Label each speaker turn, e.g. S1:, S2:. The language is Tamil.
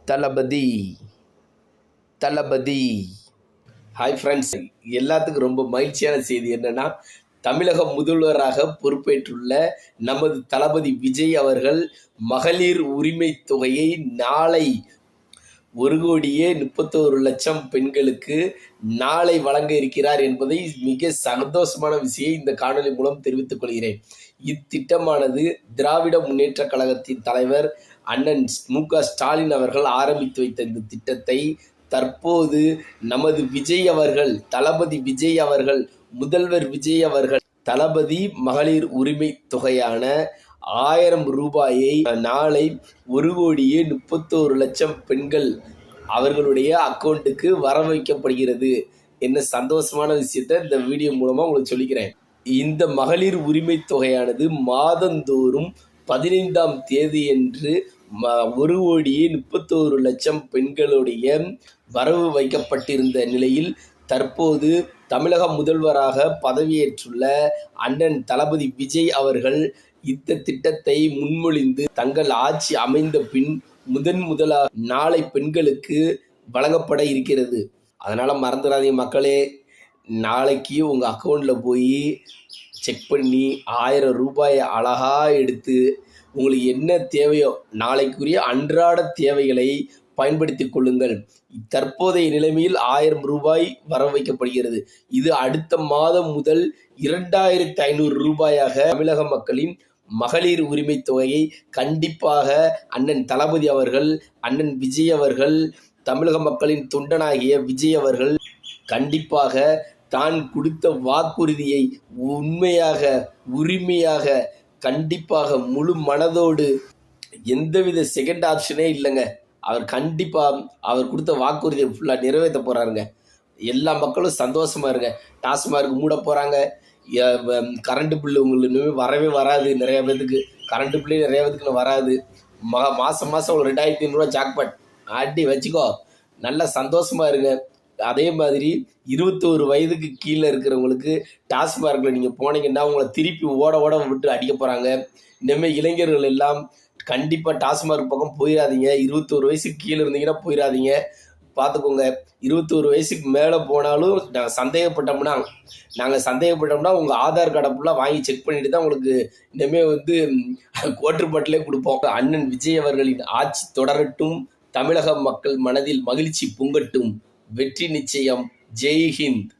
S1: தளபதி தளபதி ஹாய் ஃப்ரெண்ட்ஸ், எல்லாத்துக்கும் ரொம்ப மகிழ்ச்சியான செய்தி என்னன்னா, தமிழக முதல்வராக பொறுப்பேற்றுள்ள நமது தளபதி விஜய் அவர்கள் மகளிர் உரிமை தொகையை நாளை 1,31,00,000 பெண்களுக்கு நாளை வழங்க இருக்கிறார் என்பதை மிக சந்தோஷமான விஷயம் இந்த காணொலி மூலம் தெரிவித்துக் கொள்கிறேன். இத்திட்டமானது திராவிட முன்னேற்ற கழகத்தின் தலைவர் அண்ணன் மு.க. ஸ்டாலின் அவர்கள் ஆரம்பித்து வைத்த இந்த திட்டத்தை தற்போது நமது விஜய் அவர்கள், தளபதி விஜய் அவர்கள், முதல்வர் விஜய் அவர்கள் தளபதி மகளிர் உரிமை தொகையான 1000 ரூபாயை நாளை 1,31,00,000 பெண்கள் அவர்களுடைய அக்கௌண்ட்டுக்கு வர வைக்கப்படுகிறது. என்ன சந்தோஷமான விஷயத்தை இந்த வீடியோ மூலமாக உங்களுக்கு சொல்லிக்கிறேன். இந்த மகளிர் உரிமை தொகையானது மாதந்தோறும் 15ஆம் தேதியன்று 1,31,00,000 பெண்களுடைய வரவு வைக்கப்பட்டிருந்த நிலையில் தற்போது தமிழக முதல்வராக பதவியேற்றுள்ள அண்ணன் தளபதி விஜய் அவர்கள் இந்த திட்டத்தை முன்மொழிந்து தங்கள் ஆட்சி அமைந்த பின் முதலாக நாளை பெண்களுக்கு வழங்கப்பட இருக்கிறது. அதனால் மறந்துடாதீங்க மக்களே, நாளைக்கு உங்கள் அக்கௌண்ட்டில் போய் செக் பண்ணி 1000 ரூபாயை அழகாக எடுத்து உங்களுக்கு என்ன தேவையோ நாளைக்குரிய அன்றாட தேவைகளை பயன்படுத்தி கொள்ளுங்கள். தற்போதைய நிலைமையில் 1000 ரூபாய் வர வைக்கப்படுகிறது. இது அடுத்த மாதம் முதல் 2500 ரூபாயாக தமிழக மக்களின் மகளிர் உரிமை தொகையை கண்டிப்பாக அண்ணன் தளபதி அவர்கள், அண்ணன் விஜய் அவர்கள், தமிழக மக்களின் தொண்டனாகிய விஜய் அவர்கள் கண்டிப்பாக தான் கொடுத்த வாக்குறுதியை உண்மையாக உரிமையாக கண்டிப்பாக முழு மனதோடு எந்தவித செகண்ட் ஆப்ஷனே இல்லைங்க. அவர் கண்டிப்பாக அவர் கொடுத்த வாக்குறுதியை ஃபுல்லாக நிறைவேற்ற போகிறாருங்க. எல்லா மக்களும் சந்தோஷமாக இருங்க. டாஸ்மார்க் மூட போகிறாங்க. கரண்ட் பில்லு உங்களுக்கு வரவே வராது. நிறைய பேருக்கு கரண்ட் பில்லு நிறைய பேருக்கு வராது. மாதம் ஒரு 2,500 ஜாக்பாட் ஆட்டி வச்சுக்கோ, நல்லா சந்தோஷமாக இருங்க. அதே மாதிரி 21 வயதுக்கு கீழே இருக்கிறவங்களுக்கு டாஸ்மார்க்கில் நீங்கள் போனீங்கன்னா உங்களை திருப்பி ஓட விட்டு அடிக்க போகிறாங்க. இனிமேல் இளைஞர்கள் எல்லாம் கண்டிப்பாக டாஸ்மார்க் பக்கம் போயிடாதீங்க. 21 வயசுக்கு கீழே இருந்தீங்கன்னா போயிடாதீங்க, பார்த்துக்கோங்க. 21 வயசுக்கு மேலே போனாலும் நாங்கள் சந்தேகப்பட்டோம்னா உங்கள் ஆதார் கார்டை ஃபுல்லாக வாங்கி செக் பண்ணிட்டு தான் உங்களுக்கு இனிமேல் கோட்டுப்பாட்டிலே கொடுப்போம். அண்ணன் விஜய் அவர்களின் ஆட்சி தொடரட்டும். தமிழக மக்கள் மனதில் மகிழ்ச்சி பொங்கட்டும். வெற்றி நிச்சயம். ஜெய் ஹிந்த்.